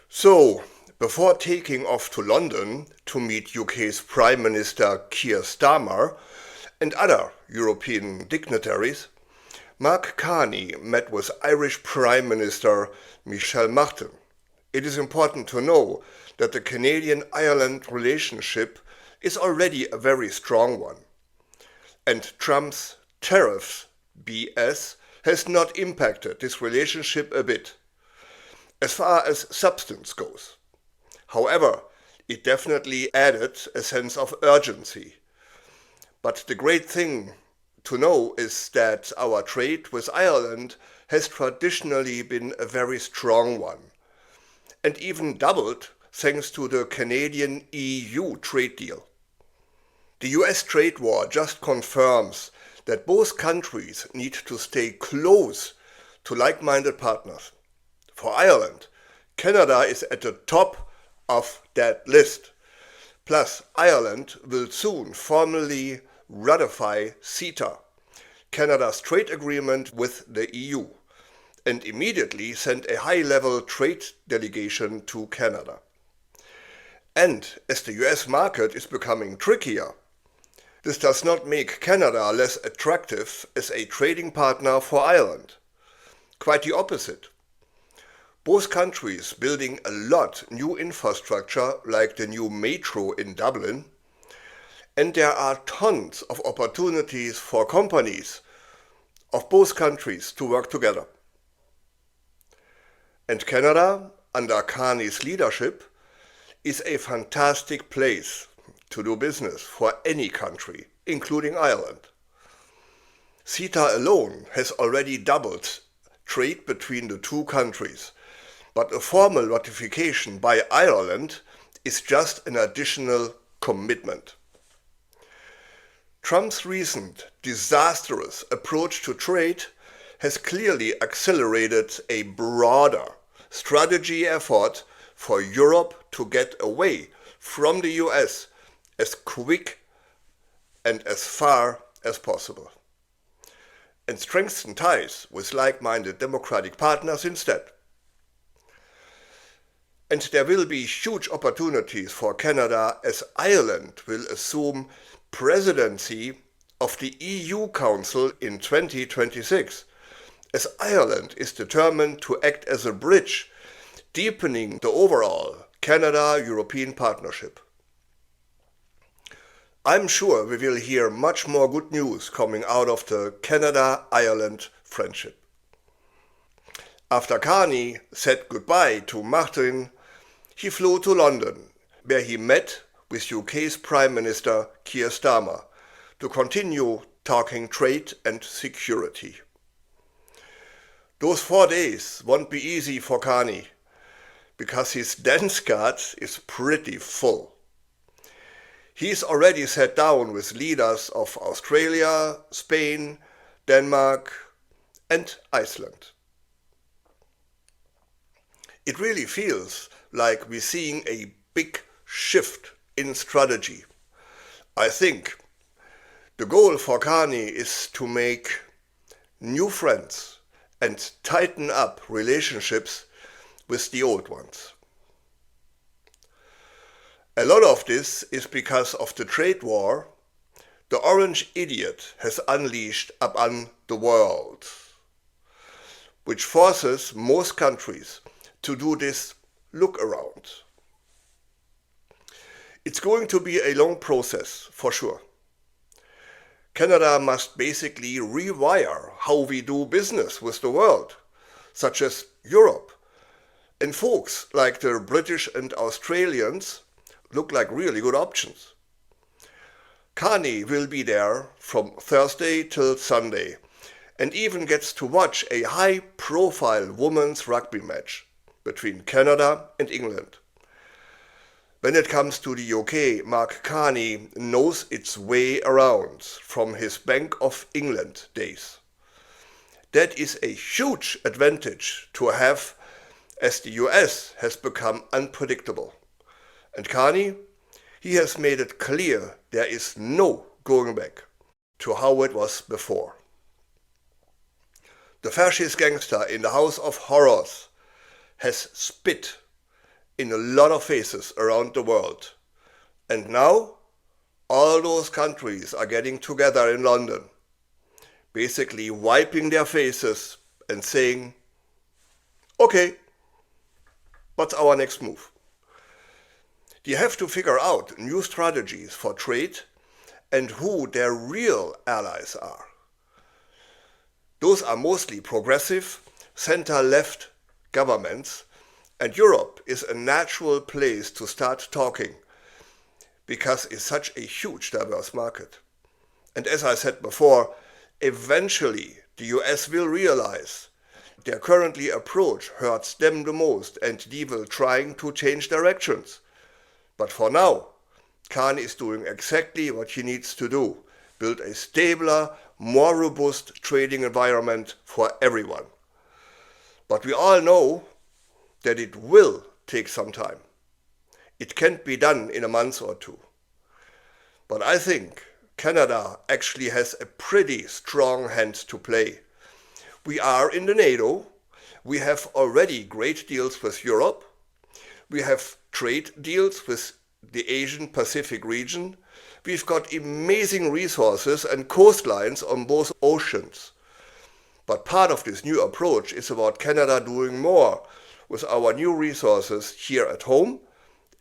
So, before taking off to London to meet UK's Prime Minister Keir Starmer and other European dignitaries, Mark Carney met with Irish Prime Minister Micheál. It is important to know that the Canadian-Ireland relationship is already a very strong one. And Trump's Tariffs BS has not impacted this relationship a bit, as far as substance goes. However, it definitely added a sense of urgency. But the great thing to know is that our trade with Ireland has traditionally been a very strong one, and even doubled thanks to the Canadian-EU trade deal. The US trade war just confirms that both countries need to stay close to like-minded partners. For Ireland, Canada is at the top of that list. Plus, Ireland will soon formally ratify CETA, Canada's trade agreement with the EU, and immediately send a high-level trade delegation to Canada. And as the US market is becoming trickier, this does not make Canada less attractive as a trading partner for Ireland. Quite the opposite. Both countries building a lot new infrastructure like the new metro in Dublin, and there are tons of opportunities for companies of both countries to work together. And Canada, under Carney's leadership, is a fantastic place to do business for any country, including Ireland. CETA alone has already doubled trade between the two countries, but a formal ratification by Ireland is just an additional commitment. Trump's recent disastrous approach to trade has clearly accelerated a broader strategy effort for Europe to get away from the US as quick and as far as possible, and strengthen ties with like-minded democratic partners instead. And there will be huge opportunities for Canada as Ireland will assume presidency of the EU Council in 2026, as Ireland is determined to act as a bridge, deepening the overall Canada-European partnership. I'm sure we will hear much more good news coming out of the Canada-Ireland friendship. After Carney said goodbye to Martin, he flew to London, where he met with UK's Prime Minister Keir Starmer to continue talking trade and security. Those 4 days won't be easy for Carney, because his dance card is pretty full. He's already sat down with leaders of Australia, Spain, Denmark, and Iceland. It really feels like we're seeing a big shift in strategy. I think the goal for Carney is to make new friends and tighten up relationships with the old ones. A lot of this is because of the trade war the orange idiot has unleashed upon the world, which forces most countries to do this look around. It's going to be a long process, for sure. Canada must basically rewire how we do business with the world, such as Europe. And folks like the British and Australians look like really good options. Carney will be there from Thursday till Sunday and even gets to watch a high-profile women's rugby match between Canada and England. When it comes to the UK, Mark Carney knows its way around from his Bank of England days. That is a huge advantage to have, as the US has become unpredictable. And Carney, he has made it clear there is no going back to how it was before. The fascist gangster in the House of Horrors has spit in a lot of faces around the world. And now, all those countries are getting together in London, basically wiping their faces and saying, okay, what's our next move? They have to figure out new strategies for trade and who their real allies are. Those are mostly progressive, center-left governments, and Europe is a natural place to start talking because it's such a huge diverse market. And as I said before, eventually the US will realize their currently approach hurts them the most and they will trying to change directions. But for now, Carney is doing exactly what he needs to do, build a stabler, more robust trading environment for everyone. But we all know that it will take some time. It can't be done in a month or two. But I think Canada actually has a pretty strong hand to play. We are in the NATO, we have already great deals with Europe, we have trade deals with the Asian Pacific region, we've got amazing resources and coastlines on both oceans. But part of this new approach is about Canada doing more with our new resources here at home,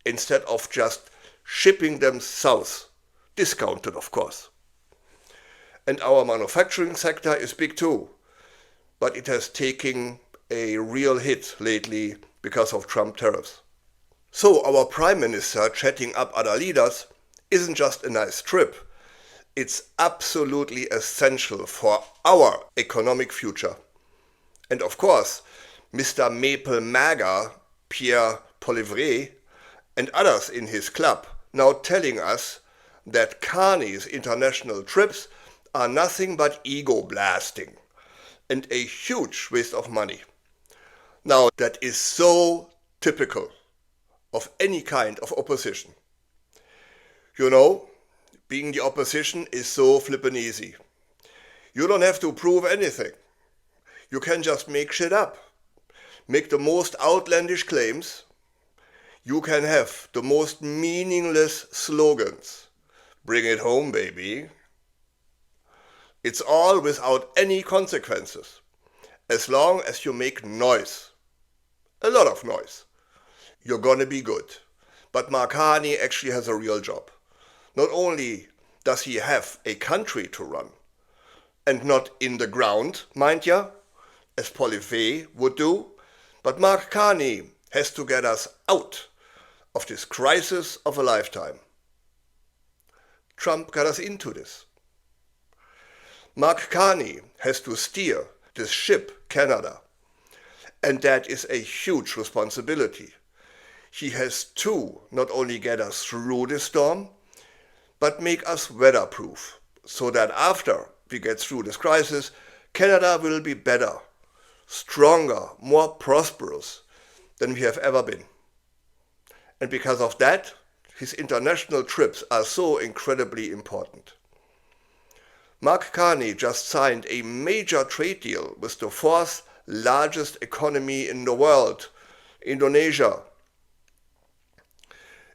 instead of just shipping them south, discounted of course. And our manufacturing sector is big too, but it has taken a real hit lately because of Trump tariffs. So our Prime Minister chatting up other leaders isn't just a nice trip, it's absolutely essential for our economic future. And of course, Mr. Maple MAGA, Pierre Poilievre, and others in his club now telling us that Carney's international trips are nothing but ego blasting and a huge waste of money. Now that is so typical of any kind of opposition. You know, being the opposition is so flippin' easy. You don't have to prove anything. You can just make shit up. Make the most outlandish claims. You can have the most meaningless slogans. Bring it home, baby. It's all without any consequences, as long as you make noise. A lot of noise. You're gonna be good. But Mark Carney actually has a real job. Not only does he have a country to run, and not in the ground, mind ya, as Poilievre would do, but Mark Carney has to get us out of this crisis of a lifetime. Trump got us into this. Mark Carney has to steer this ship, Canada, and that is a huge responsibility. He has to not only get us through this storm, but make us weatherproof, so that after we get through this crisis, Canada will be better, stronger, more prosperous than we have ever been. And because of that, his international trips are so incredibly important. Mark Carney just signed a major trade deal with the fourth largest economy in the world, Indonesia.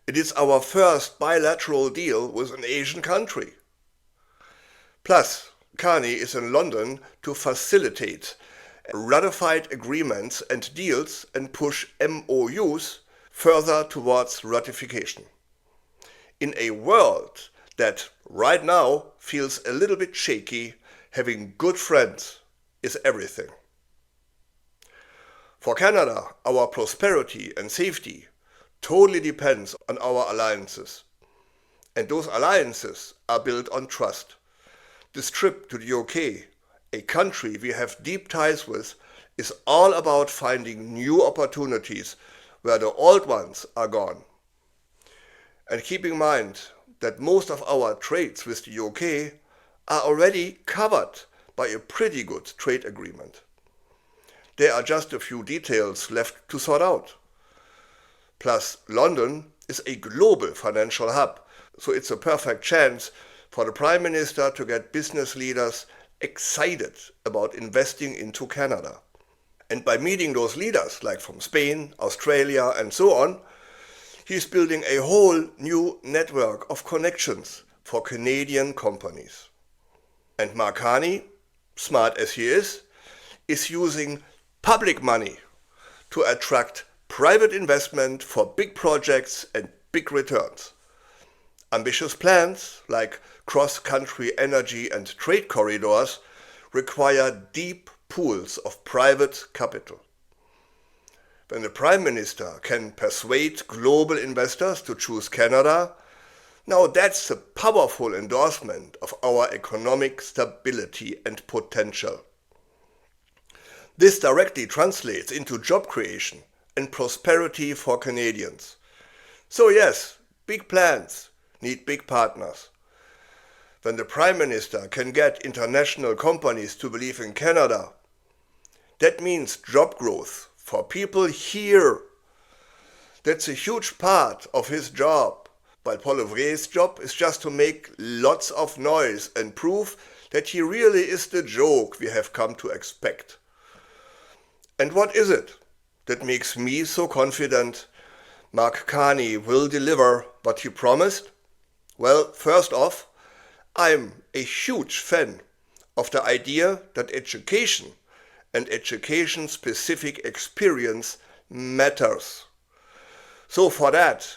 It is our first bilateral deal with an Asian country. Plus, Carney is in London to facilitate ratified agreements and deals and push MOUs further towards ratification. In a world that right now feels a little bit shaky, having good friends is everything. For Canada, our prosperity and safety totally depends on our alliances. And those alliances are built on trust. This trip to the UK, a country we have deep ties with, is all about finding new opportunities where the old ones are gone. And keep in mind that most of our trades with the UK are already covered by a pretty good trade agreement. There are just a few details left to sort out. Plus, London is a global financial hub, so it's a perfect chance for the Prime Minister to get business leaders excited about investing into Canada. And by meeting those leaders, like from Spain, Australia, and so on, He's building a whole new network of connections for Canadian companies. And Mark Carney, smart as he is using public money to attract private investment for big projects and big returns. Ambitious plans like cross-country energy and trade corridors require deep pools of private capital. When the Prime Minister can persuade global investors to choose Canada, now that's a powerful endorsement of our economic stability and potential. This directly translates into job creation and prosperity for Canadians. So yes, big plans need big partners. When the Prime Minister can get international companies to believe in Canada, that means job growth for people here. That's a huge part of his job, while Paul Ouvre's job is just to make lots of noise and prove that he really is the joke we have come to expect. And what is it that makes me so confident Mark Carney will deliver what he promised? Well, first off, I'm a huge fan of the idea that education and education-specific experience matters. So for that,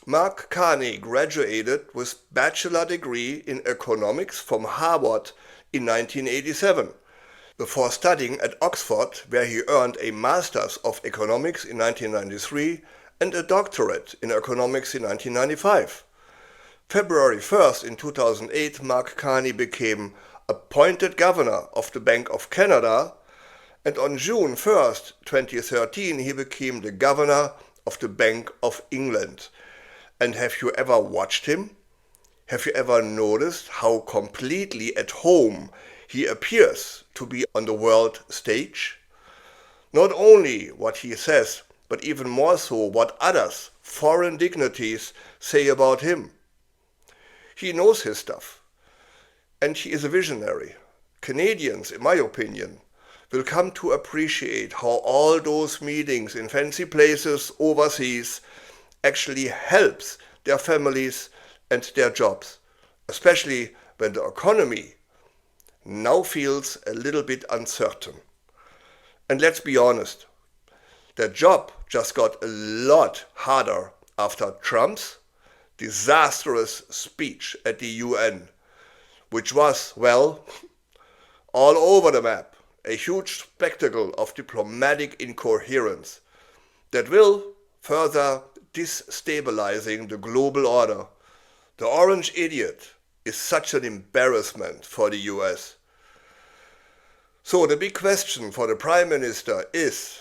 Mark Carney graduated with bachelor degree in economics from Harvard in 1987, before studying at Oxford, where he earned a Master's of Economics in 1993 and a doctorate in economics in 1995. February 1st in 2008, Mark Carney became appointed governor of the Bank of Canada, and on June 1st, 2013, he became the governor of the Bank of England. And have you ever watched him? Have you ever noticed how completely at home he appears to be on the world stage? Not only what he says, but even more so what others, foreign dignitaries, say about him. He knows his stuff, and he is a visionary. Canadians, in my opinion, will come to appreciate how all those meetings in fancy places overseas actually helps their families and their jobs, especially when the economy now feels a little bit uncertain. And let's be honest, their job just got a lot harder after Trump's disastrous speech at the UN, which was, well, all over the map, a huge spectacle of diplomatic incoherence that will further destabilizing the global order. The orange idiot is such an embarrassment for the US. So the big question for the Prime Minister is,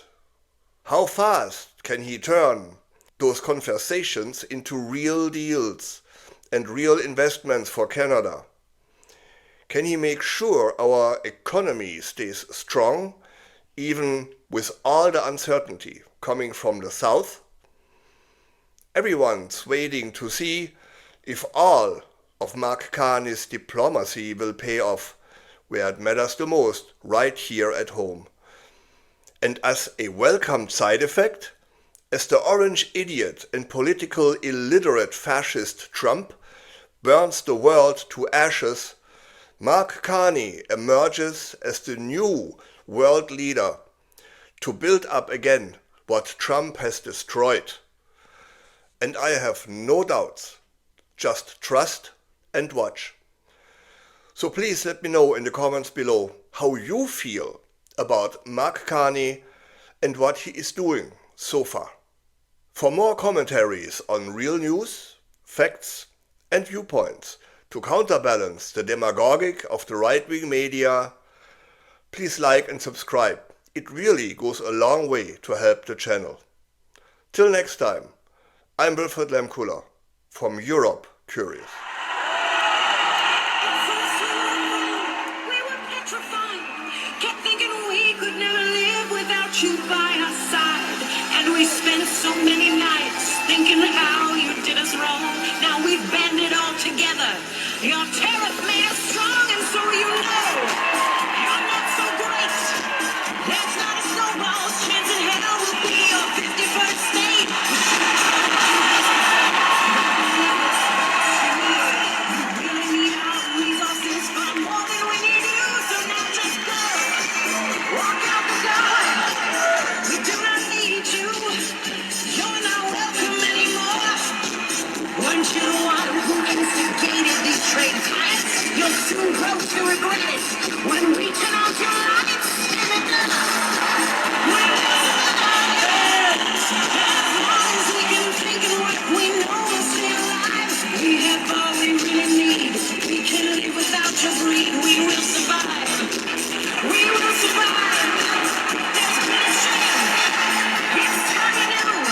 how fast can he turn those conversations into real deals and real investments for Canada? Can he make sure our economy stays strong, even with all the uncertainty coming from the South? Everyone's waiting to see if all of Mark Carney's diplomacy will pay off where it matters the most, right here at home. And as a welcomed side effect, as the orange idiot and political illiterate fascist Trump burns the world to ashes, Mark Carney emerges as the new world leader to build up again what Trump has destroyed. And I have no doubts, just trust and watch. So please let me know in the comments below how you feel about Mark Carney and what he is doing so far. For more commentaries on real news, facts and viewpoints to counterbalance the demagogic of the right-wing media, please like and subscribe. It really goes a long way to help the channel. Till next time, I'm Wilfried Lemkuller from Europe Curious. You by our side, and we spent so many nights thinking how you did us wrong. Now we've banded all together. Your tariff made us strong, and so you know you're not so great. There's not a snowball's chance in hell will be your 51st state. to regret it. When we turn out your lights, stand together. We will survive. As long as we can think and work, we know we'll stay alive. We have all we really need. We can live without your greed. We will survive. We will survive. There's been a shame. It's time anew.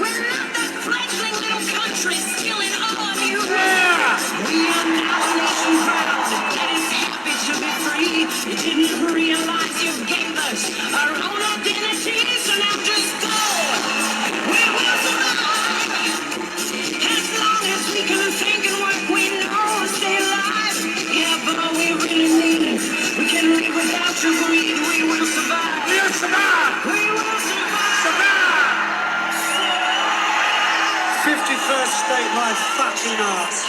We're not that fledgling little country still in awe of you. We are now a nation proud that is happy to be free. You didn't realize you gave us our own identity, so now just go. We will survive. As long as we can think and work, we know we'll stay alive. Yeah, but all we really need, we can live without your greed. We will survive. We will survive. We will survive. 51st state, my fucking ass.